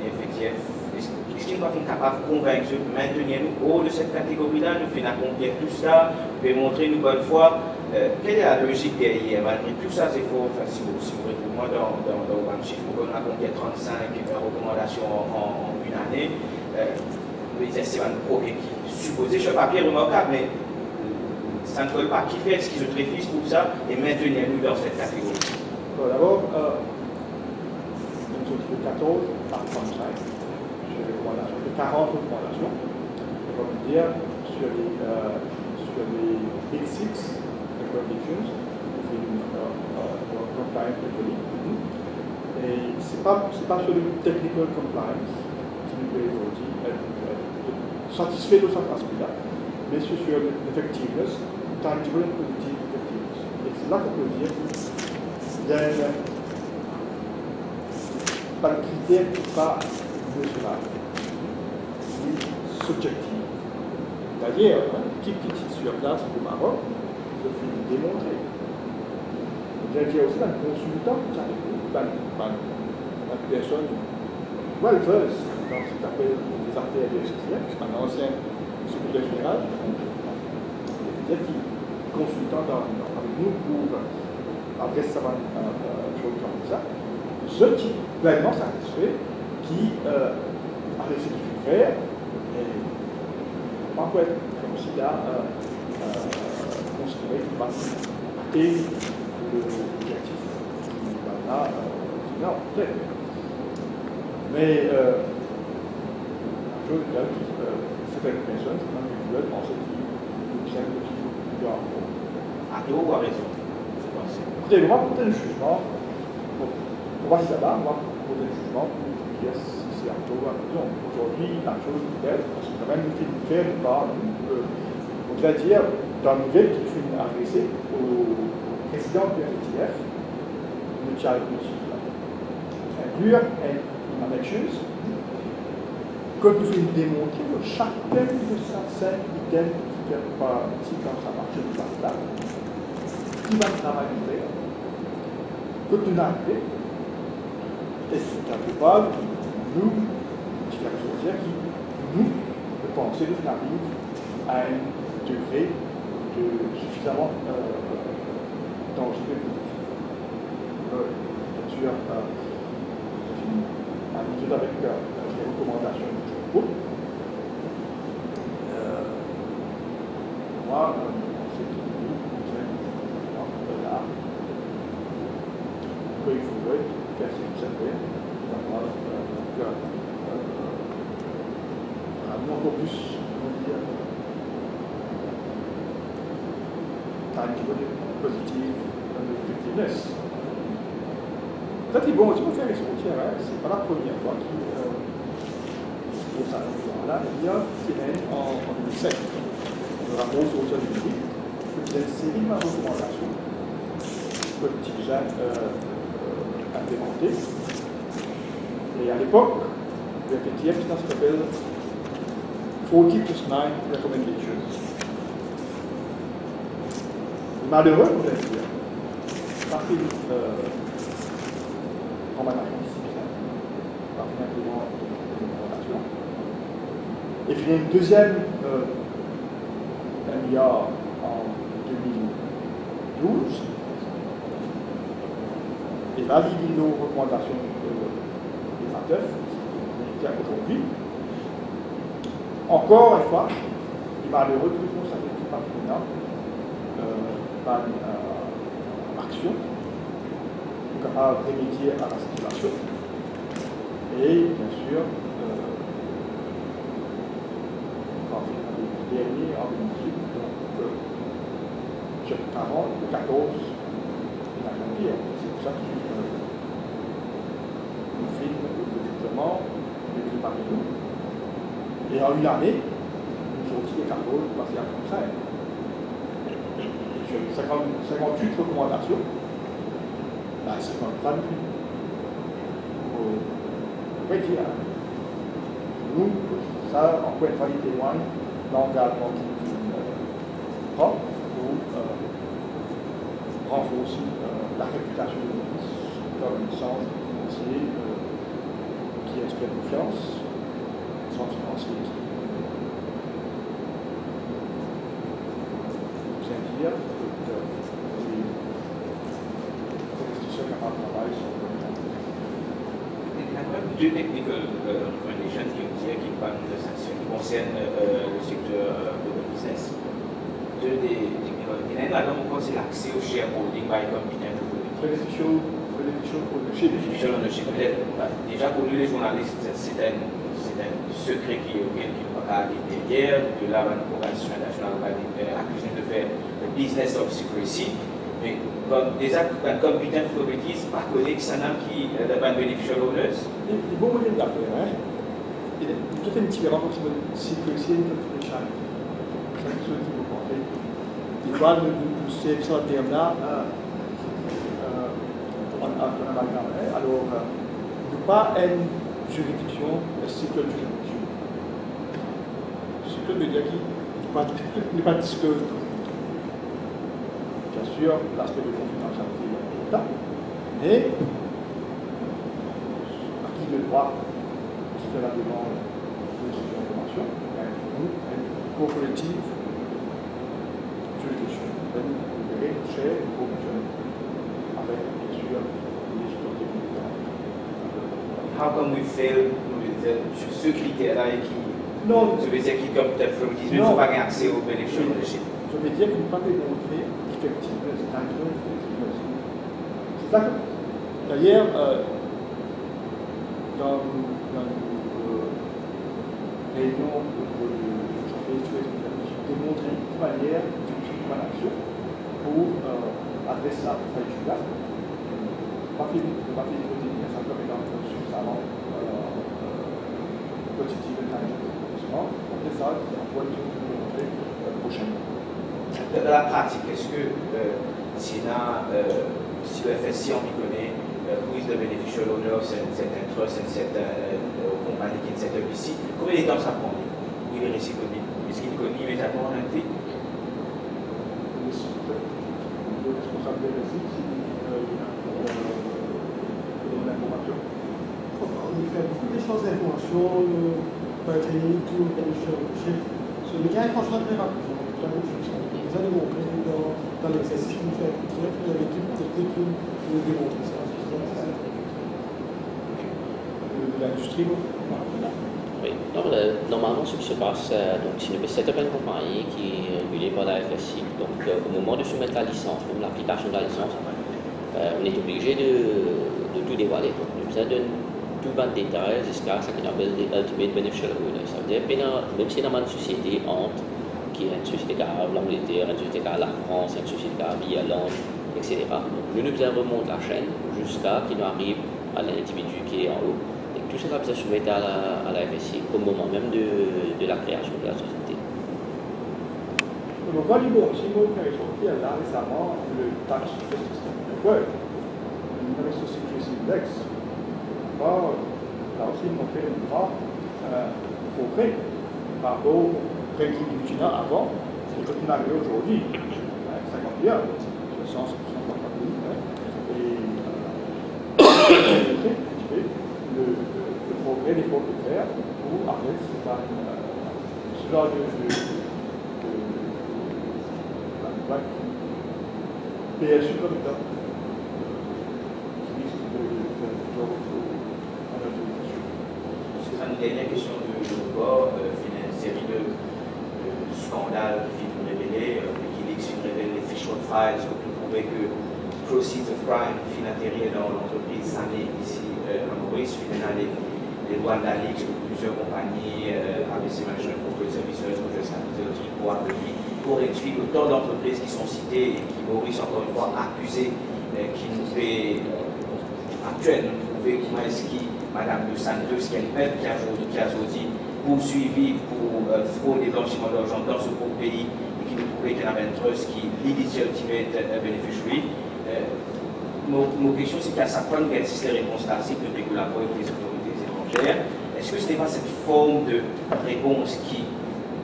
Speaker 4: l'effectif, est-ce qu'ils doivent être capables de convaincre, de maintenir nous haut de cette catégorie-là, de faire accomplir tout ça, de montrer une bonne fois quelle est la logique derrière, malgré tous ces efforts, enfin, si vous retrouvez moi dans un chiffre, on a accompli 35 recommandations en une année, c'est un progrès qui supposé sur papier remarquable, mais ça ne colle pas. Qui fait ce qu'ils se tréfisent pour ça et maintenez-nous dans cette catégorie?
Speaker 1: Bon, d'abord, une de 14 par 35, sur les recommandations, de 40 recommandations. On va vous dire sur les Big Six recommendations, compliance technique. Et ce n'est pas sur le technical compliance qui nous peut aujourd'hui être satisfait de cet aspect-là, mais sur l'effectiveness, tangible and positive effectiveness. Et c'est là qu'on peut dire qu'il y a pas de critère qui n'est pas national. subjective. C'est-à-dire, l'équipe qui est sur place au Maroc, je fais démontrer. Vous avez aussi un consultant qui a une personne welleuse dans ce qu'on appelle les artères de STF, un ancien secrétaire général, qui est consultant avec nous pour adresser ça chose comme ça. Ce qui est pleinement satisfait, qui a réussi à faire, et on peut être comme si là, considéré comme et l'objectif qui va là, non, peut-être. Mais je veux dire que certaines personnes, certains individuels, pensent qu'ils obtiennent le plus grand.
Speaker 4: À tort ou à raison, je pense.
Speaker 1: Écoutez, on va porter le jugement. On va s'y là, on va porter le jugement pour dire si c'est à tort ou à raison. Aujourd'hui, la chose peut-être, parce que quand même, une faire ou pas, on va dire, dans une nouvelle qui fait adresser au président du FTF, le Charles Michel, inclure une annexe que nous faisons démontrer que chacun de ces 5 items qui fait partie dans sa marche de là, qui va travailler, que tu n'as fait, et c'est quelque part, nous, différentes choses qui nous, de penser que nous arrivons à un degré de suffisamment tangible. Bien sûr, habitué avec les recommandations du groupe. Moi, c'est tout là. Il faudrait faire ce que encore plus, comment dire, tangible, positive, effectiveness. Ça, c'est bon, si on fait les frontières, c'est pas la première fois qu'il pour ça. Là, il y a une semaine en 2007, le rapport sur le numérique, qui faisait une série de recommandations que le petit Jacques implémenté. Et à l'époque, le FTF, ça s'appelle 40+9 recommendations. Malheureux, vous allez dire, ça fait recommandation similaire, par une recommandation. Et puis il y a une deuxième MIA en 2012, et là, il y a nos recommandations des FATF, qui est aujourd'hui. Encore une fois, il est malheureux que nous constatons que pas maintenant par une action capable de remédier à la situation. Et bien sûr, le dernier en 2018, donc chapitre 40, le 14, et la pire. C'est pour ça que nous filme le développement de parmi nous. Et en une année, nous avons dit les 14 passés à 35. Sur 58 recommandations, ben, 53 de plus. On peut dire, nous, ça, encore une fois, il témoigne l'engagement qui nous prend pour renforcer la réputation de l'Église comme un centre financier qui inspire confiance, un centre financier qui bien dire que les investisseurs capables de travail sont
Speaker 4: deux technical recommendations qui parlent de sanctions qui concernent le secteur de la business. Deux des technical recommendations, c'est l'accès au shareholding by competent
Speaker 1: beneficial ownership.
Speaker 4: Beneficial ownership, peut-être. Déjà pour nous les journalistes, c'est un secret qui ne peut pas aller derrière. De là, l'organisation internationale va accuser de faire le business of secrecy. Mais comme des actes competent authorities, par collègue, ça n'a qui pas beneficial owners.
Speaker 1: Il y a des bons modèles d'affaires. Hein? Il y a tout à fait une différence entre le secrecy et le confidential. C'est ça que je dis beaucoup. Des fois, nous savons ce terme-là en amalgame. Alors, nous pas une juridiction, une secret juridiction. que le média qui n'est pas disclose. Bien sûr, l'aspect de confidentialité est important, mais à qui le droit qui fait la demande de cette information, il y a une coopérative juridiction, une règle chère, une coopération avec, bien sûr, les autorités compétentes.
Speaker 4: How come we fail sur ce critère-là et qui,
Speaker 1: Non,
Speaker 4: je veux dire, qui comme peut-être ne
Speaker 1: Non.
Speaker 4: sont pas accès aux bénéfices de ownership?
Speaker 1: je veux dire qu'il n'est pas démontré effectivement, c'est un peu effectivement. C'est ça que, d'ailleurs, dans une réunion de j'ai démontré de manière d'une action pour adresser ça à Julia. Pas fini de dire ça comme étant sur le salon quotidien de l'engagement. Après ça, on va le démontrer prochainement.
Speaker 4: Dans la pratique, est-ce que si le FSI on y connaît, who is the beneficial owner of cette trust and cette compagnie qui est set up ici, combien de temps ça prend? Où il est réussi connu? Est-ce qu'il est connu immédiatement en été?
Speaker 1: Le responsable des récits, donne l'information.
Speaker 7: On fait beaucoup d'échanges d'informations, par tout, ce média est franchement très rapide. Vous allez montrer dans l'exercice que nous faisons avec l'équipe technique nous démontrer ça.
Speaker 1: De l'industrie,
Speaker 8: Oui. Normalement, ce qui se passe, donc, c'est une set up une compagnie qui est régulée par la FSI. Donc, au moment de soumettre la licence, même l'application de la licence, on est obligé de tout dévoiler. Donc, on a besoin de tout bas de détails jusqu'à ce qu'on appelle des Ultimate Beneficial Owner. Ça veut dire que même si dans une société honte, qui est une société qui a l'Angleterre, une société qui a la France, une société qui a l'Irlande, etc. Donc, nous devons remonter la chaîne jusqu'à qu'il arrive à l'individu qui est en haut. Et tout ça va se soumettre à la FSI au moment même de la création de la société.
Speaker 1: Donc, Valibon, si vous avez sorti là récemment le tax system network, une société Index, là aussi montré le droit progrès par rapport au ranking du Chine avant, et quand on arrive aujourd'hui, 51, 150 000, et le progrès des propriétaires pour avec ce genre de PSU comme ça.
Speaker 4: C'est une dernière question de bord, une série de scandales qui viennent révéler, Wikileaks vient révéler les Fishman Files, où on trouvait que Proceeds of Crime viennent atterrir dans l'entreprise Sané ici à Maurice, finalement les lois de la Ligue sur plusieurs compagnies, ABC Management, Corporate Services, Project Capital, Tripoir, pour expliquer autant d'entreprises qui sont citées et qui Maurice encore une fois accusé, qui nous fait actuellement trouver comment est-ce que Madame de Santos, qui est une perte qui a aujourd'hui poursuivi pour fraude et blanchiment d'argent dans ce pauvre pays et qui nous trouvait qu'il y avait un trust qui l'idée ultimate beneficiary. Mon question, c'est qu'à chaque fois, nous avons ces réponses-là, c'est que le régulateur et les autorités étrangères, est-ce que ce n'est pas cette forme de réponse qui,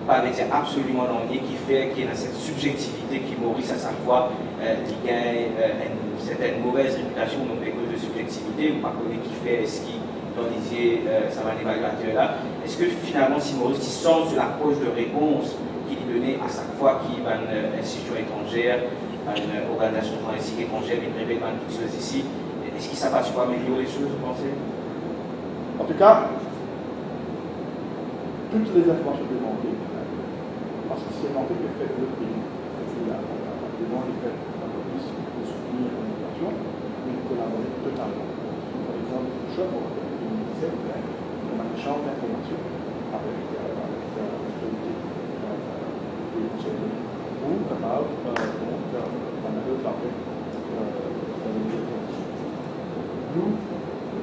Speaker 4: pas dire absolument non, et qui fait qu'il y a cette subjectivité qui Maurice à chaque fois, qui gagne une certaine mauvaise réputation, donc des causes de subjectivité, ou pas connaît qui fait, est-ce qui dans l'idée, ça va l'évaluateur là. Est-ce que finalement, si Maurice change de l'approche de réponse qu'il est donnée à chaque fois qu'il y a une institution étrangère, une organisation journalistique étrangère, une révèle quelque chose ici, est-ce que ça va améliorer les choses, vous pensez?
Speaker 1: En tout cas, toutes les informations demandées, parce que c'est demandé que fait le pays, la demande est faite par la police de soutenir l'immigration, mais de collaborer totalement. Par exemple, le choc, on a un échange d'informations avec l'autorité ou capable la manière de l'appeler nous,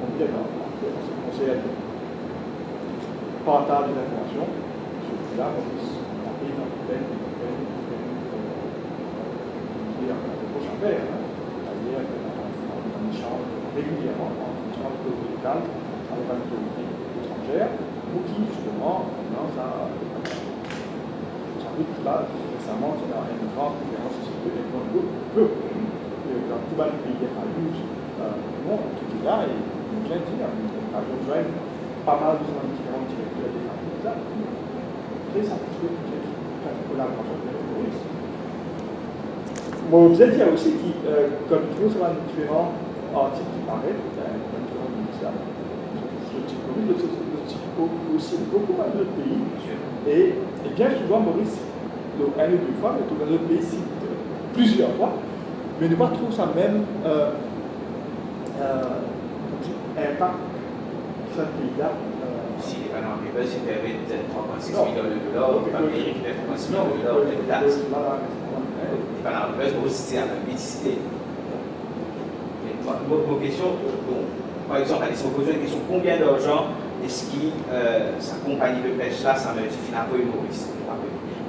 Speaker 1: on dit d'accord, on conseille à partage des informations sur là, on arrive dans le prochain père, c'est-à-dire un échange régulièrement entre l'autorité locale avec l'autorité étrangère, ou qui justement commence à Afrique, là, récemment, c'est dans une grande conférence ici de l'économie dans tout le pays des familles du monde, qui est là, et nous vient dire, à rejoindre pas mal de différents directeurs des familles là, très satisfait de collaboration avec les terroristes. Bon, vous avez dit aussi que, comme tout ça va différents articles qui paraissent, différents ministères, le type Covid, le type aussi beaucoup d'autres pays, et bien souvent, Maurice, un ou deux fois, mais tout dans notre pays cite plusieurs fois, mais ne pas trouver ça même impact sur le pays-là.
Speaker 4: Si les Panama Papers, ils permettent 3,6 millions de dollars, pas payer 3,6 millions de dollars de taxes. Les Panama Papers, aussi, c'est la même publicité. Vos questions, bon, par exemple, allez, si on pose une question, combien d'argent est-ce que sa compagnie de pêche là, ça me dit finalement Maurice?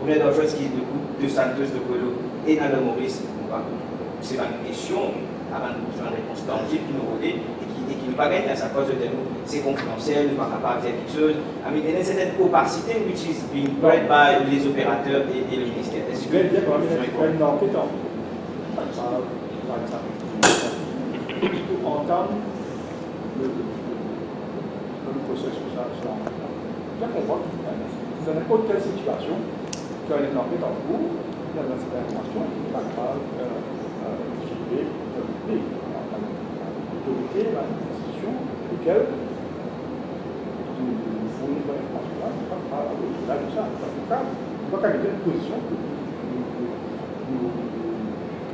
Speaker 4: Combien d'argent est-ce qu'il coûte de Santos de Polo et dans le Maurice? C'est une question avant de faire une réponse tangible qui nous redit et qui ne pas gagner à sa cause de nous. C'est confidentiel, ne pas capable de dire quelque chose. I mean, il y a une certaine opacité which is being bred by les opérateurs et le ministère. Est-ce que
Speaker 1: dire quand même une enquête en par exemple, pour entendre le processus de ça. Bien qu'on voit que dans n'importe quelle situation, quand il y a une enquête en cours, il y a cette information qui n'est pas capable de diffuser l'autorité, l'institution, lequel nous fournit l'information là, n'est pas capable au-delà de ça. On ne peut pas garder une position que nous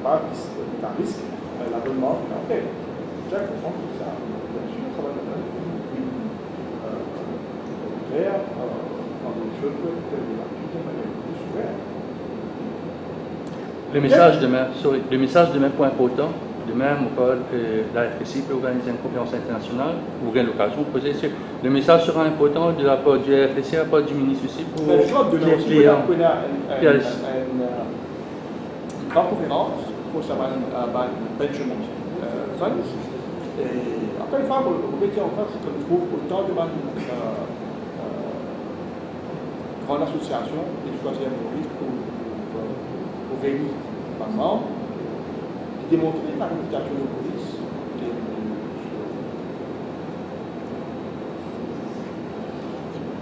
Speaker 1: pas d'un risque l'abonnement d'une enquête. Déjà comprendre que ça, bien sûr, ça va donner une claire dans des choses que de manière plus ouverte.
Speaker 3: Le message demain point important. Demain, la RFC peut organiser une conférence internationale. Vous aurez l'occasion de poser le message sera important de la part du RFC, de la part du ministre aussi pour
Speaker 1: les clients. On a une grande conférence concernant Benjamin Funds. Et encore une fois, vous mettez en face qu'on trouve autant de grandes associations et de choisir Maurice pour réunir par exemple, qui démontrer la réputation de Maurice,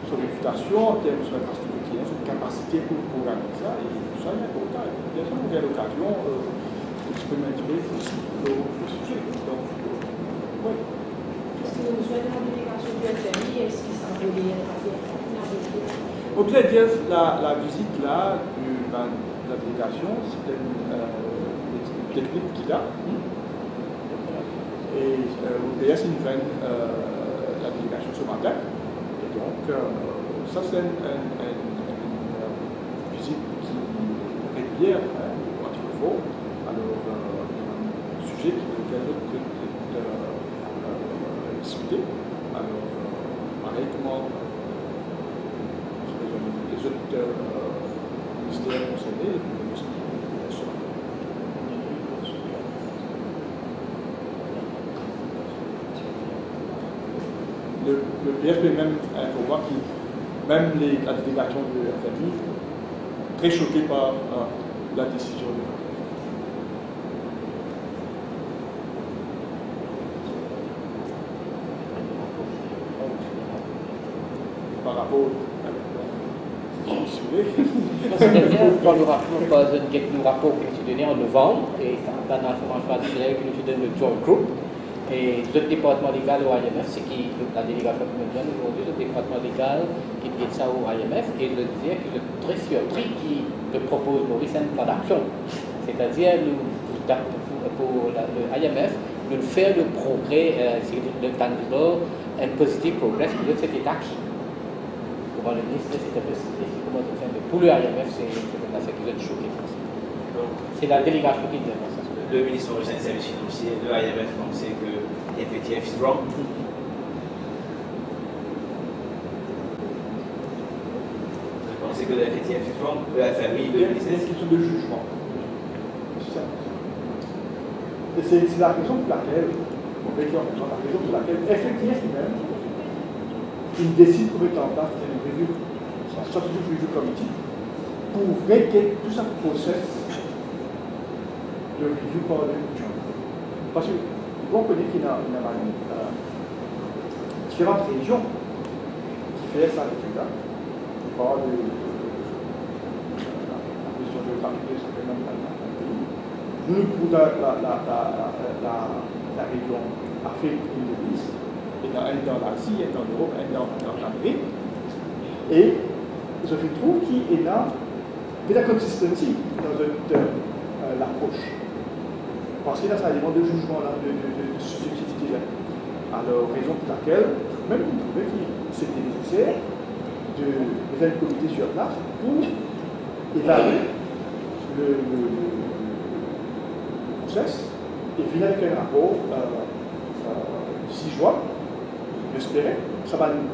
Speaker 1: son réputation en termes de son infrastructure, son capacité pour organiser ça, et tout ça est important. Bien sûr, on a l'occasion d'exprimer aussi le sujet. Donc, oui.
Speaker 2: Si nous souhaitons la délégation du FMI, est-ce qu'il s'en veut
Speaker 1: on peut dire la visite là de la délégation, c'était une technique qu'il a. Et au PS, il nous donne la délégation ce matin. Et donc, ça c'est une visite régulière quand il le faut. Alors, un sujet lequel on peut discuter. Alors, pareil, comment les autres ministères concernés, le PSP même informa que même la délégation de la famille très choquée par la décision de par rapport
Speaker 9: quand nous rapport que nous donné en novembre, et dans l'information additionnelle que nous donne le Joint Group, et le département légal au IMF, c'est qui la délégation que nous donne aujourd'hui, le département légal qui dit ça au IMF, et je disais que je suis très surpris qui propose Maurice un plan d'action. C'est-à-dire, pour le IMF, de faire le progrès, c'est de tendre un positif progrès pour cet État qui. Pour le ministre, c'est un peu comment on fait, mais pour le IMF, c'est ce qui vous êtes choqué. C'est la délégation qui dit ça.
Speaker 4: Le ministre mauricien des services financiers, le IMF pensait que FATF is wrong. Vous pensez que le FATF is wrong, le FMI, le ministère.
Speaker 1: C'est une question de jugement. Et c'est la raison pour laquelle, FATF lui-même, il décide pour mettre en place une revue, un strategic review committee, pour régler tout ce process de review par le joint. Parce que vous comprenez qu'il y a différentes régions qui font ça déjà. On parle de la question géographique de certains pays. Nous, pour la région Afrique et Middle East, et dans l'Asie, et dans l'Europe, et dans l'Amérique. Et je trouve qu'il y a de la consistency dans l'approche. Parce que là, ça demande de jugement, là, de subjectivité. Là. Alors, raison pour laquelle, même vous trouvez que c'était nécessaire de faire un comité sur place pour évaluer le process et finir avec un rapport 6 juin. J'espérais, ça va nous.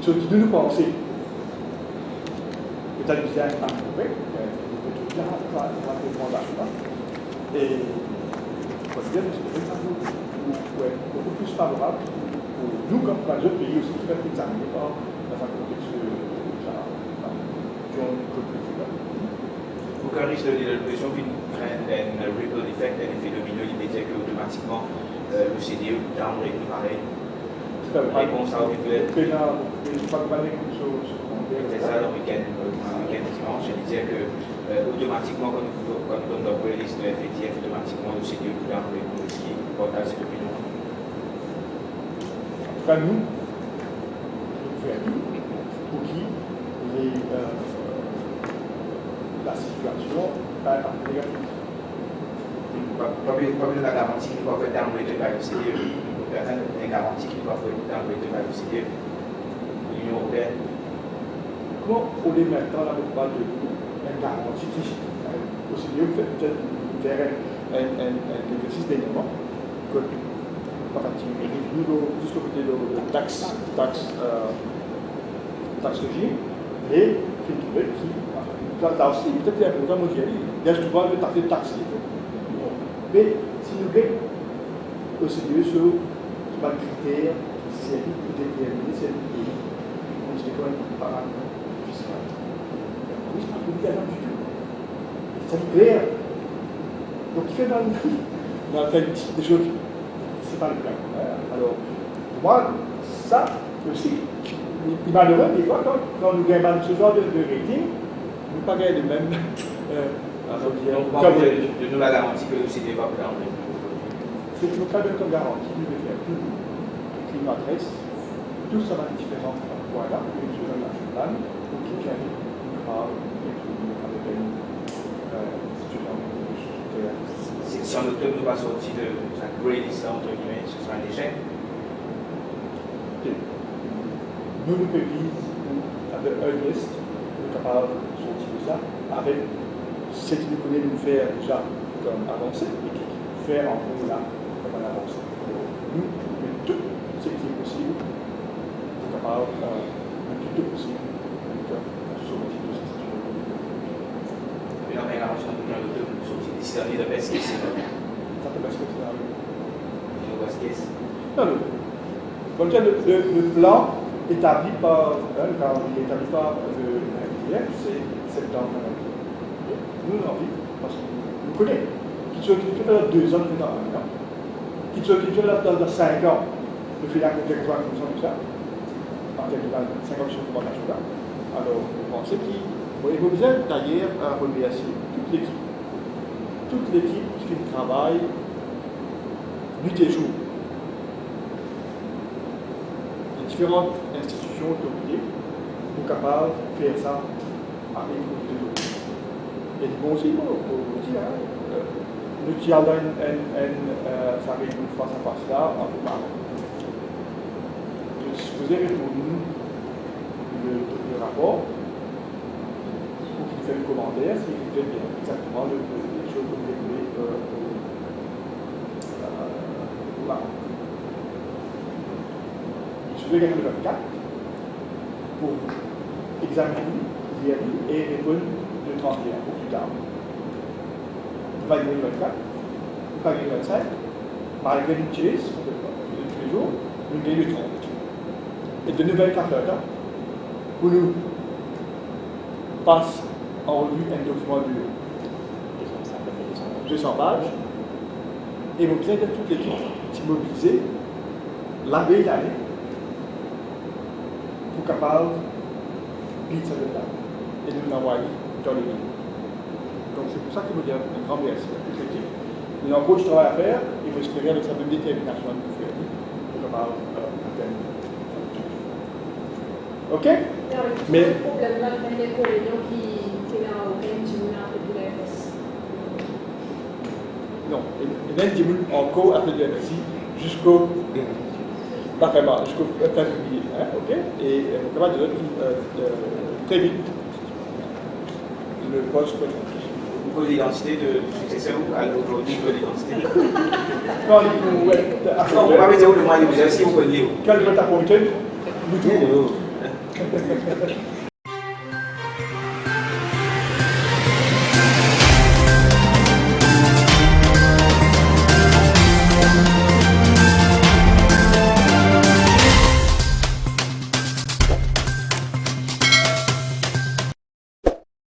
Speaker 1: Ce qui nous penser. Peut-être bien à trouver, ça va répondre à ça. Et je pense bien que c'est beaucoup plus favorable pour nous, comme dans les autres pays aussi, qui peuvent examiner dans un contexte de
Speaker 4: Aucun risque de l'impression qu'une ripple effect, un effet domino immédiat que automatiquement le CDE downgrade nous paraît. Réponse à audiovisuelle. C'est ça, le week-end dimanche, je disais que automatiquement, quand on donne la liste de FETF, automatiquement le CDE nous downgrade pour ce qui porte cette opinion.
Speaker 1: En tout cas, nous faisons pour qui la situation est négative.
Speaker 4: Pas besoin de la garantie qu'il doit être downgrade par le CDE. Personne n'a garantie qu'il doit être downgrade par le CDE. L'Union européenne.
Speaker 1: Comment on est maintenant là, on parle de la garantie qui au CDE peut-être faire un exercice d'élément que nous jusqu'au côté de taxe régime et qui trouve qui là aussi peut-être important moi j'y allais il y a souvent le taxe mais si nous gagnons au CDE sur le critère qui sert pour déterminer cette pays on se quoi un paramètre fiscal oui c'est pas tout bien du tout c'est clair donc il fait dans le fait des choses c'est pas le cas. Alors, pour moi, ça aussi, il est malheureux, des fois, quand nous gagnons ce genre de rating, nous ne pas gagner le même.
Speaker 4: De nous la garantie que le CDE va plus en
Speaker 1: c'est que nous pas comme garantie, nous devons faire tout. Climat adresse, tout ça va être différent. Voilà, une chose nationale, pour qui arrive à avec une situation de
Speaker 4: si en octobre nous pas sorti de la grey list entre guillemets, ce sera un échec.
Speaker 1: Nous, nous pays avec un liste, nous sommes capables de sortir de ça, avec ce qui nous connaît nous faire déjà comme avancer et qui faire en gros là comme un avancée. Nous, mais tout ce qui est possible, nous sommes capables de tout possible de sortir de cette situation.
Speaker 4: Mais dans l'intervention de l'octobre, nous sortis d'ici l'année de best case scénario.
Speaker 1: Ça fait best case scénario.
Speaker 4: Le worst case.
Speaker 1: Non, comme ça, le plan établi par le FDF, c'est septembre. Nous, on a envie, parce que nous connaissons. Qui peut faire 2 ans, dans 1 an. Qui peut faire dans 5 ans, nous faisons la trajectoire comme ça. En quelque part, 5 ans sur le plan national. Alors, vous pensez qu'il faut besoin d'ailleurs à remercier toute l'équipe. Toute l'équipe qui fait le travail nuit et jour. Différentes institutions autorités sont capables de faire ça avec les autres. Et du bon aussi, nous disons, ça arrive une face à face là, en tout cas. Je vous ai répondu le rapport pour qu'il fait le commentaire, s'il fait bien exactement les choses que vous voulez là. Je vais gagner le 24 pour examiner, lire et répondre le 31 ou plus tard. Vous allez gagner le 24, vous allez gagner le 25, malgré une chase, tous les jours, vous gagnez le 30. Et de 24 heures pour nous passe en revue un document de 200 pages et vous avez toute l'équipe mobilisée la veille d'année pour capable de lire ça de là et de nous envoyer dans le livre. Donc c'est pour ça que je vous dis un grand merci à toute l'équipe. Il y a encore du travail à faire et vous espérez avec sa même détermination à nous faire pour capable atteindre. Ok? Mais
Speaker 2: le problème là, il y a des réunions qui est en train de la FS.
Speaker 1: non, il y a des encore après le MSI jusqu'au pas vraiment, jusqu'au fin février. Hein, ok? Et on est capable de dire très vite le poste.
Speaker 4: Vous pouvez l'identité de successeur ou aujourd'hui vous pouvez l'identité.
Speaker 1: Non, il
Speaker 4: On va mettre où le moyen de vous si vous pouvez le lire.
Speaker 1: quel est votre appointé?
Speaker 6: Bien,